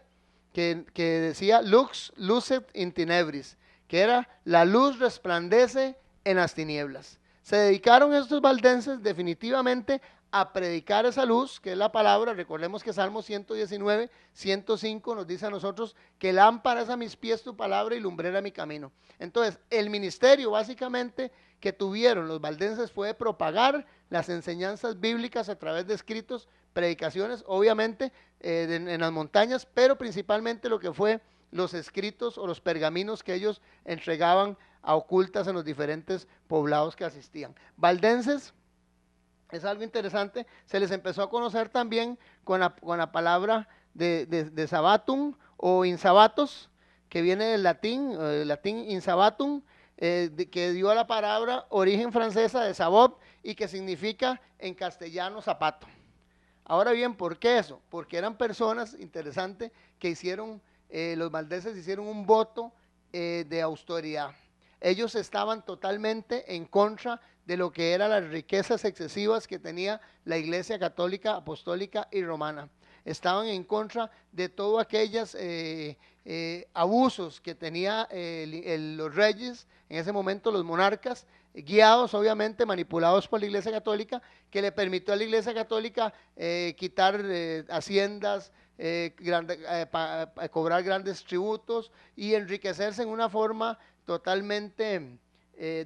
que decía lux lucet in tenebris, que era la luz resplandece en las tinieblas. Se dedicaron estos valdenses definitivamente a predicar esa luz, que es la palabra. Recordemos que Salmo 119, 105 nos dice a nosotros que lámpara es a mis pies tu palabra y lumbrera mi camino. Entonces, el ministerio básicamente que tuvieron los valdenses fue propagar las enseñanzas bíblicas a través de escritos, predicaciones, obviamente en las montañas, pero principalmente lo que fue los escritos o los pergaminos que ellos entregaban a ocultas en los diferentes poblados que asistían. Valdenses, es algo interesante, se les empezó a conocer también con la palabra de sabatum o insabatos, que viene del latín insabatum, que dio a la palabra origen francesa de sabot y que significa en castellano zapato. Ahora bien, ¿por qué eso? Porque eran personas, interesante, que hicieron, los valdenses hicieron un voto de austeridad. Ellos estaban totalmente en contra de lo que eran las riquezas excesivas que tenía la Iglesia Católica, Apostólica y Romana. Estaban en contra de todos aquellos abusos que tenían los reyes, en ese momento los monarcas, guiados obviamente, manipulados por la Iglesia Católica, que le permitió a la Iglesia Católica quitar haciendas, cobrar grandes tributos y enriquecerse en una forma totalmente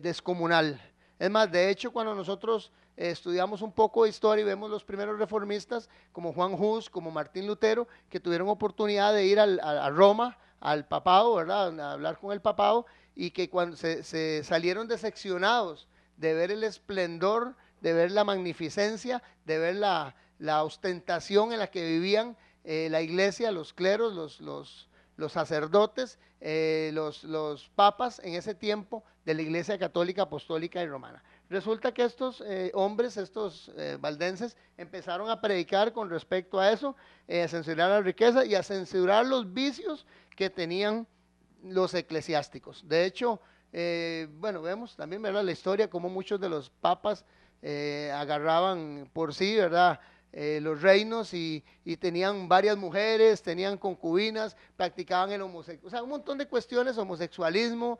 descomunal. Es más, de hecho, cuando nosotros estudiamos un poco de historia y vemos los primeros reformistas como Juan Hus, como Martín Lutero, que tuvieron oportunidad de ir a Roma, al papado, ¿verdad?, a hablar con el papado, y que cuando se salieron decepcionados de ver el esplendor, de ver la magnificencia, de ver la ostentación en la que vivían la iglesia, los cleros, los sacerdotes, los papas en ese tiempo de la Iglesia Católica, Apostólica y Romana. Resulta que estos hombres, estos valdenses, empezaron a predicar con respecto a eso, a censurar la riqueza y a censurar los vicios que tenían los eclesiásticos. De hecho, bueno, vemos también, ¿verdad?, la historia, como muchos de los papas agarraban por sí, ¿verdad?, los reinos y tenían varias mujeres, tenían concubinas, practicaban el homosexualismo, o sea, un montón de cuestiones, homosexualismo,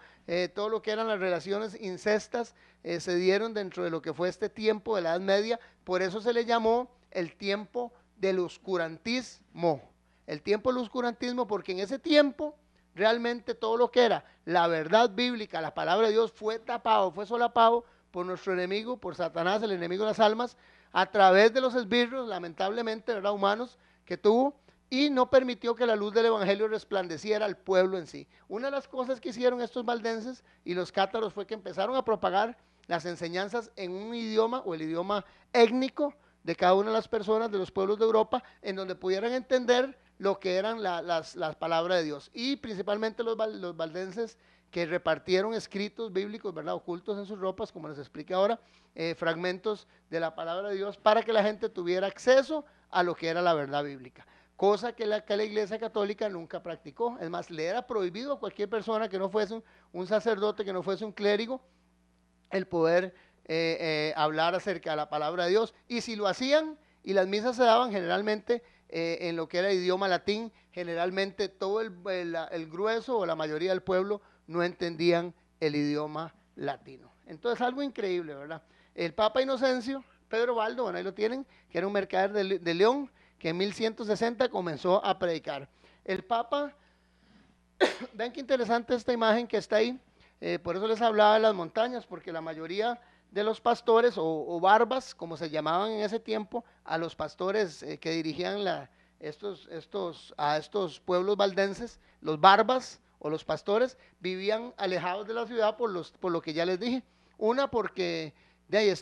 todo lo que eran las relaciones incestas, se dieron dentro de lo que fue este tiempo de la Edad Media. Por eso se le llamó el tiempo del oscurantismo, el tiempo del oscurantismo, porque en ese tiempo realmente todo lo que era la verdad bíblica, la palabra de Dios, fue tapado, fue solapado por nuestro enemigo, por Satanás, el enemigo de las almas, a través de los esbirros, lamentablemente, ¿verdad?, humanos que tuvo, y no permitió que la luz del evangelio resplandeciera al pueblo en sí. Una de las cosas que hicieron estos valdenses y los cátaros fue que empezaron a propagar las enseñanzas en un idioma, o el idioma étnico de cada una de las personas de los pueblos de Europa, en donde pudieran entender lo que eran las palabras de Dios. Y principalmente los valdenses, que repartieron escritos bíblicos, ¿verdad?, ocultos en sus ropas, como les expliqué ahora, fragmentos de la palabra de Dios, para que la gente tuviera acceso a lo que era la verdad bíblica, cosa que la Iglesia Católica nunca practicó. Es más, le era prohibido a cualquier persona que no fuese un sacerdote, que no fuese un clérigo, el poder hablar acerca de la palabra de Dios, y si lo hacían, y las misas se daban generalmente en lo que era el idioma latín, generalmente todo el grueso o la mayoría del pueblo no entendían el idioma latino. Entonces, algo increíble, ¿verdad? El Papa Inocencio, Pedro Baldo, bueno, ahí lo tienen, que era un mercader de León, que en 1160 comenzó a predicar. El Papa, vean qué interesante esta imagen que está ahí, por eso les hablaba de las montañas, porque la mayoría de los pastores o barbas, como se llamaban en ese tiempo, a los pastores que dirigían a estos pueblos valdenses, los barbas o los pastores, vivían alejados de la ciudad por lo que ya les dije. Una, porque de ahí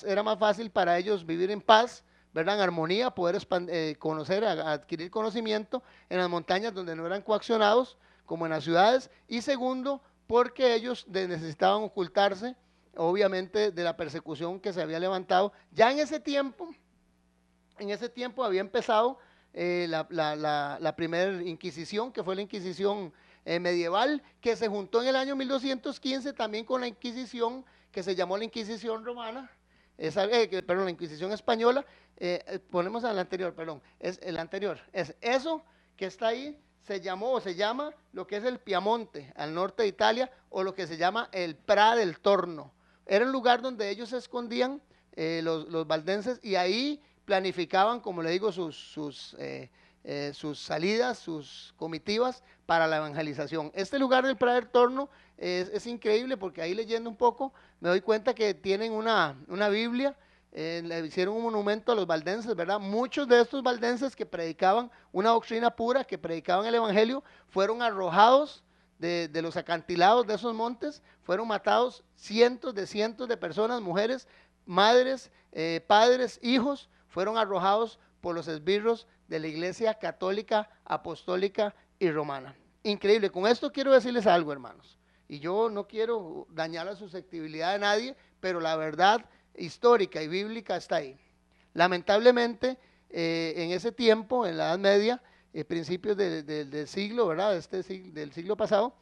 era más fácil para ellos vivir en paz, ¿verdad?, en armonía, poder conocer, adquirir conocimiento en las montañas donde no eran coaccionados como en las ciudades. Y segundo, porque ellos necesitaban ocultarse obviamente de la persecución que se había levantado. Ya en ese tiempo había empezado la primera Inquisición, que fue la Inquisición medieval, que se juntó en el año 1215 también con la Inquisición que se llamó la Inquisición romana, perdón, la Inquisición española. Ponemos al anterior, perdón, es el anterior, es eso que está ahí, se llamó o se llama lo que es el Piamonte, al norte de Italia, o lo que se llama el Pra del Torno. Era un lugar donde ellos se escondían, los valdenses, y ahí planificaban, como le digo, sus salidas, sus comitivas para la evangelización. Este lugar del Pra del Torno es increíble, porque ahí leyendo un poco me doy cuenta que tienen una Biblia. Le hicieron un monumento a los valdenses, ¿verdad? Muchos de estos valdenses que predicaban una doctrina pura, que predicaban el evangelio, fueron arrojados de los acantilados de esos montes, fueron matados cientos de personas, mujeres, madres, padres, hijos, fueron arrojados por los esbirros de la Iglesia Católica, Apostólica y Romana. Increíble. Con esto quiero decirles algo, hermanos, y yo no quiero dañar la susceptibilidad de nadie, pero la verdad histórica y bíblica está ahí. Lamentablemente, en ese tiempo, en la Edad Media, principios del siglo, ¿verdad? Del siglo pasado,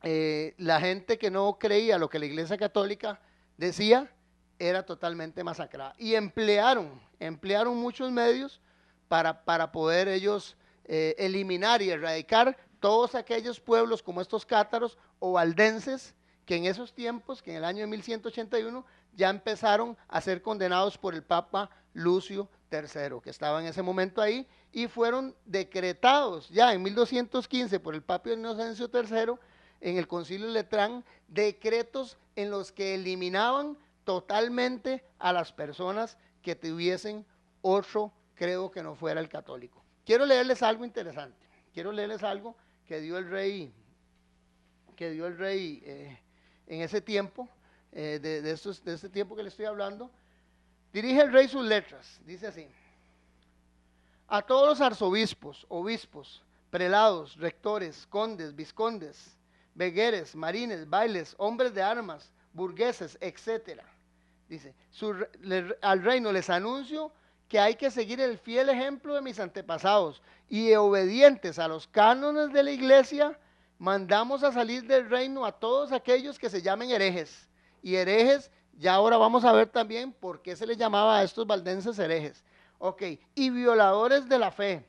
la gente que no creía lo que la Iglesia Católica decía era totalmente masacrada. Y emplearon muchos medios para poder ellos eliminar y erradicar todos aquellos pueblos como estos cátaros o valdenses, que en esos tiempos, que en el año de 1181, ya empezaron a ser condenados por el Papa Lucio III, que estaba en ese momento ahí, y fueron decretados ya en 1215 por el Papa Inocencio III, en el Concilio de Letrán, decretos en los que eliminaban totalmente a las personas que tuviesen otro credo que no fuera el católico. Quiero leerles algo interesante, quiero leerles algo que dio el rey en ese tiempo, de este tiempo que le estoy hablando. Dirige el rey sus letras, dice así: a todos los arzobispos, obispos, prelados, rectores, condes, vizcondes, vegueres, marines, bailes, hombres de armas, burgueses, etcétera. Dice, al reino les anuncio que hay que seguir el fiel ejemplo de mis antepasados y obedientes a los cánones de la iglesia, mandamos a salir del reino a todos aquellos que se llamen herejes. Y herejes, ya ahora vamos a ver también por qué se les llamaba a estos valdenses herejes. Ok, y violadores de la fe.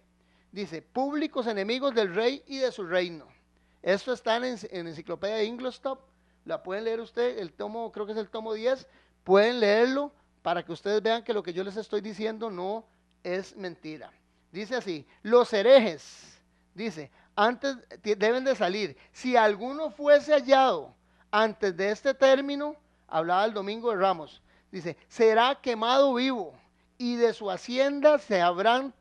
Dice, públicos enemigos del rey y de su reino. Esto está en Enciclopedia de Ingolstadt, la pueden leer usted, el tomo, creo que es el tomo 10, pueden leerlo para que ustedes vean que lo que yo les estoy diciendo no es mentira. Dice así, los herejes, dice, antes deben de salir. Si alguno fuese hallado antes de este término, hablaba el domingo de Ramos, dice, será quemado vivo, y de su hacienda se harán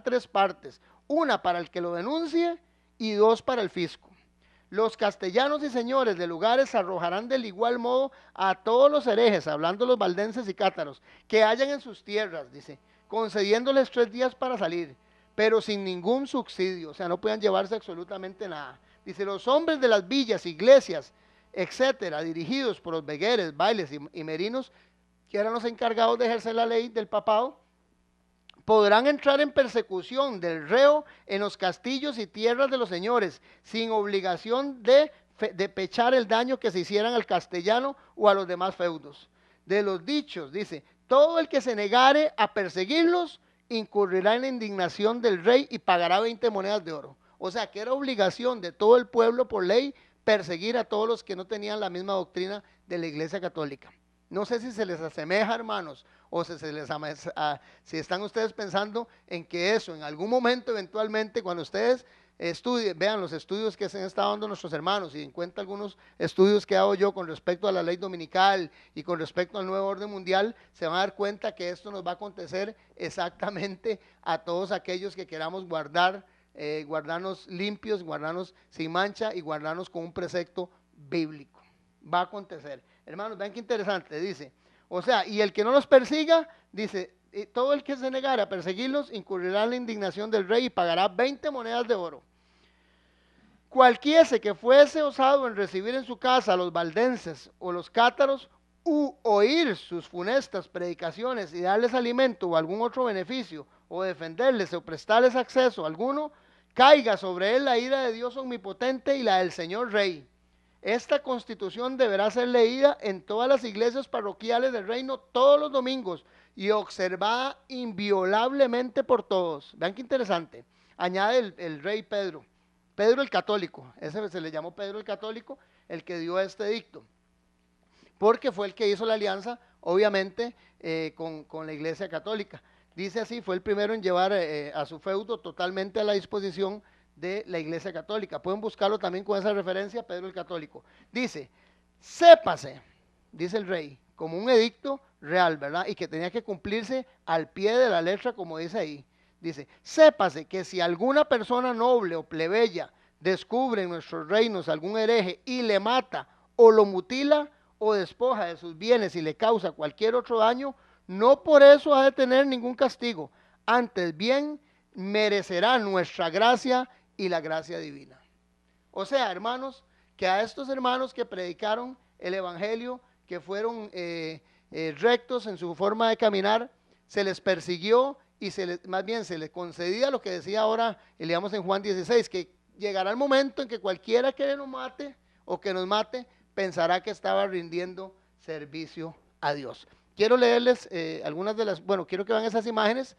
3 partes, una para el que lo denuncie y 2 para el fisco. Los castellanos y señores de lugares arrojarán del igual modo a todos los herejes, hablando los valdenses y cátaros, que hayan en sus tierras, dice, concediéndoles 3 días para salir, pero sin ningún subsidio, o sea, no puedan llevarse absolutamente nada. Dice, los hombres de las villas, iglesias, etcétera, dirigidos por los vegueres, bailes y merinos, que eran los encargados de ejercer la ley del papado, podrán entrar en persecución del reo en los castillos y tierras de los señores, sin obligación de pechar el daño que se hicieran al castellano o a los demás feudos. De los dichos, dice, todo el que se negare a perseguirlos, incurrirá en la indignación del rey y pagará 20 monedas de oro. O sea, que era obligación de todo el pueblo por ley perseguir a todos los que no tenían la misma doctrina de la Iglesia Católica. No sé si se les asemeja, hermanos, o si están ustedes pensando en que eso, en algún momento, eventualmente, cuando ustedes estudien, vean los estudios que se han estado dando nuestros hermanos y en cuenta algunos estudios que hago yo con respecto a la ley dominical y con respecto al nuevo orden mundial, se van a dar cuenta que esto nos va a acontecer exactamente a todos aquellos que queramos guardarnos limpios, guardarnos sin mancha y guardarnos con un precepto bíblico. Va a acontecer. Hermanos, vean qué interesante, dice, o sea, y el que no los persiga, dice, todo el que se negara a perseguirlos incurrirá en la indignación del rey y pagará 20 monedas de oro. Cualquiera que fuese osado en recibir en su casa a los valdenses o los cátaros, u oír sus funestas predicaciones y darles alimento o algún otro beneficio, o defenderles o prestarles acceso alguno, caiga sobre él la ira de Dios omnipotente y la del Señor Rey. Esta constitución deberá ser leída en todas las iglesias parroquiales del reino todos los domingos y observada inviolablemente por todos. Vean qué interesante. Añade el rey Pedro, Pedro el Católico, ese se le llamó Pedro el Católico, el que dio este edicto, porque fue el que hizo la alianza, obviamente, con la Iglesia Católica. Dice así, fue el primero en llevar a su feudo totalmente a la disposición de la Iglesia Católica. Pueden buscarlo también con esa referencia, Pedro el Católico. Dice, sépase, dice el rey, como un edicto real, ¿verdad? Y que tenía que cumplirse al pie de la letra, como dice ahí. Dice, sépase que si alguna persona noble o plebeya descubre en nuestros reinos algún hereje y le mata o lo mutila o despoja de sus bienes y le causa cualquier otro daño, no por eso ha de tener ningún castigo, antes bien merecerá nuestra gracia y la gracia divina. O sea, hermanos, que a estos hermanos que predicaron el evangelio, que fueron rectos en su forma de caminar, se les persiguió y más bien se les concedía lo que decía ahora, leíamos en Juan 16, que llegará el momento en que cualquiera que nos mate o que nos mate, pensará que estaba rindiendo servicio a Dios. Quiero leerles algunas de las, bueno, quiero que vean esas imágenes,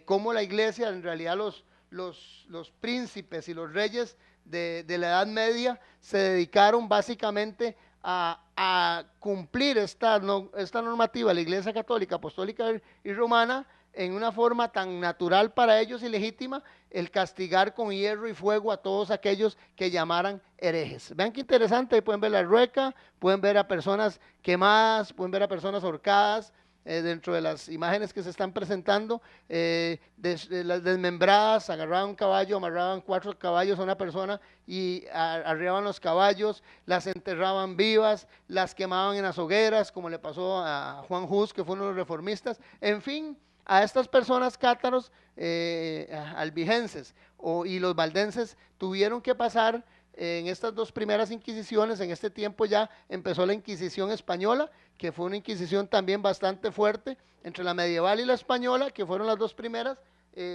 cómo la iglesia, en realidad los príncipes y los reyes de la Edad Media se dedicaron básicamente a cumplir esta normativa, la Iglesia Católica, Apostólica y Romana, en una forma tan natural para ellos y legítima, el castigar con hierro y fuego a todos aquellos que llamaran herejes. Vean qué interesante, ahí pueden ver la rueca, pueden ver a personas quemadas, pueden ver a personas ahorcadas, dentro de las imágenes que se están presentando, las desmembradas, agarraban un caballo, amarraban 4 caballos a una persona y arriaban los caballos, las enterraban vivas, las quemaban en las hogueras, como le pasó a Juan Hus, que fue uno de los reformistas. En fin, a estas personas cátaros, albigenses y los valdenses tuvieron que pasar en estas 2 primeras inquisiciones. En este tiempo ya empezó la Inquisición española, que fue una inquisición también bastante fuerte. Entre la medieval y la española, que fueron las 2 primeras,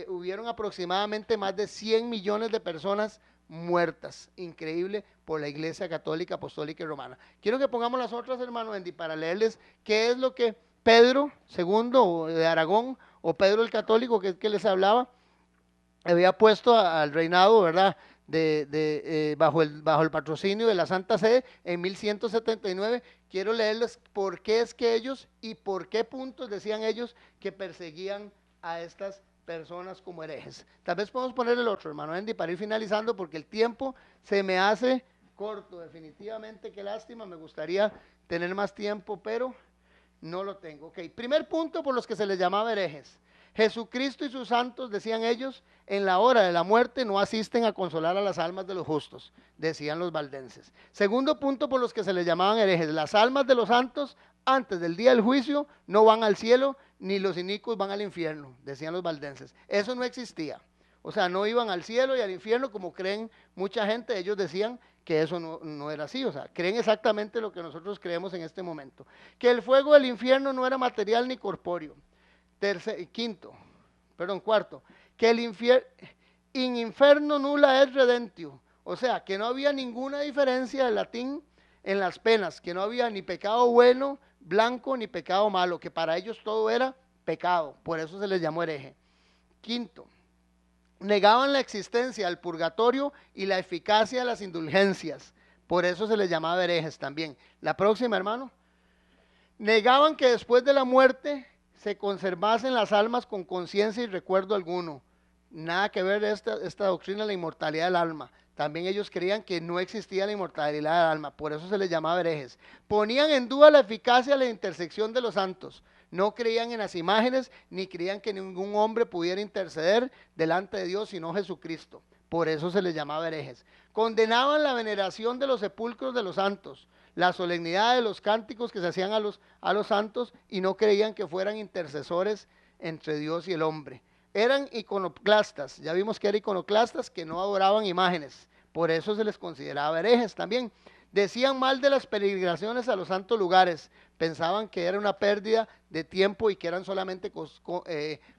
hubieron aproximadamente más de 100 millones de personas muertas, increíble, por la Iglesia Católica, Apostólica y Romana. Quiero que pongamos las otras, hermano Andy, para leerles qué es lo que Pedro II de Aragón, o Pedro el Católico, que es que les hablaba, había puesto al reinado, ¿verdad?, bajo el patrocinio de la Santa Sede en 1179. Quiero leerles por qué es que ellos y por qué puntos decían ellos que perseguían a estas personas como herejes. Tal vez podemos poner el otro, hermano Andy, para ir finalizando, porque el tiempo se me hace corto, definitivamente. Qué lástima, me gustaría tener más tiempo, pero no lo tengo. Ok, primer punto por los que se les llamaba herejes. Jesucristo y sus santos, decían ellos, en la hora de la muerte no asisten a consolar a las almas de los justos, decían los valdenses. Segundo punto por los que se les llamaban herejes, las almas de los santos antes del día del juicio no van al cielo, ni los inicuos van al infierno, decían los valdenses. Eso no existía. O sea, no iban al cielo y al infierno como creen mucha gente. Ellos decían que eso no era así. O sea, creen exactamente lo que nosotros creemos en este momento. Que el fuego del infierno no era material ni corpóreo. Cuarto, que el in inferno nulla et redentio. O sea, que no había ninguna diferencia del latín en las penas, que no había ni pecado bueno, blanco, ni pecado malo, que para ellos todo era pecado. Por eso se les llamó hereje. Quinto, negaban la existencia del purgatorio y la eficacia de las indulgencias. Por eso se les llamaba herejes también. La próxima, hermano. Negaban que después de la muerte se conservasen las almas con conciencia y recuerdo alguno. Nada que ver esta doctrina de la inmortalidad del alma. También ellos creían que no existía la inmortalidad del alma, por eso se les llamaba herejes. Ponían en duda la eficacia de la intersección de los santos. No creían en las imágenes, ni creían que ningún hombre pudiera interceder delante de Dios sino Jesucristo. Por eso se les llamaba herejes. Condenaban la veneración de los sepulcros de los santos, la solemnidad de los cánticos que se hacían a los santos, y no creían que fueran intercesores entre Dios y el hombre. Eran iconoclastas, ya vimos que eran iconoclastas, que no adoraban imágenes, por eso se les consideraba herejes también. Decían mal de las peregrinaciones a los santos lugares, pensaban que era una pérdida de tiempo y que eran solamente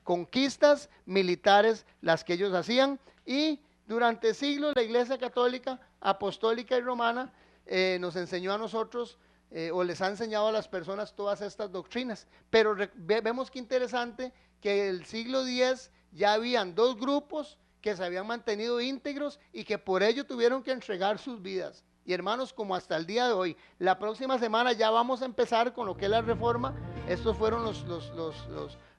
conquistas militares las que ellos hacían, y durante siglos la Iglesia Católica, Apostólica y Romana nos enseñó a nosotros o les ha enseñado a las personas todas estas doctrinas. Pero vemos que interesante que el siglo X ya habían dos grupos que se habían mantenido íntegros y que por ello tuvieron que entregar sus vidas. Y hermanos, como hasta el día de hoy, la próxima semana ya vamos a empezar con lo que es la reforma. Estos fueron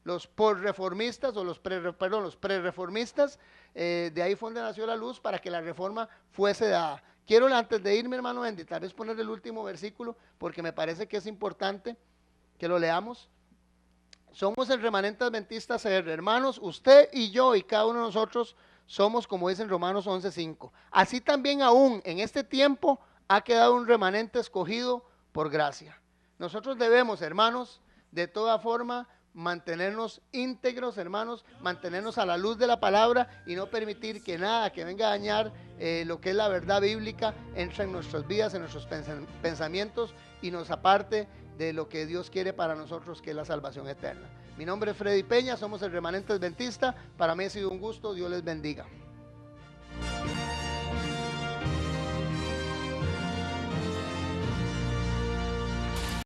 los posreformistas o los prerreformistas. De ahí fue donde nació la luz para que la reforma fuese dada. Quiero, antes de irme, hermano Bendy, tal vez poner el último versículo, porque me parece que es importante que lo leamos. Somos el remanente adventista CR. Hermanos, usted y yo y cada uno de nosotros somos, como dicen Romanos 11:5. Así también aún en este tiempo ha quedado un remanente escogido por gracia. Nosotros debemos, hermanos, de toda forma mantenernos íntegros, hermanos, mantenernos a la luz de la palabra y no permitir que nada que venga a dañar lo que es la verdad bíblica entre en nuestras vidas, en nuestros pensamientos y nos aparte de lo que Dios quiere para nosotros, que es la salvación eterna. Mi nombre es Freddy Peña, somos el remanente adventista. Para mí ha sido un gusto, Dios les bendiga.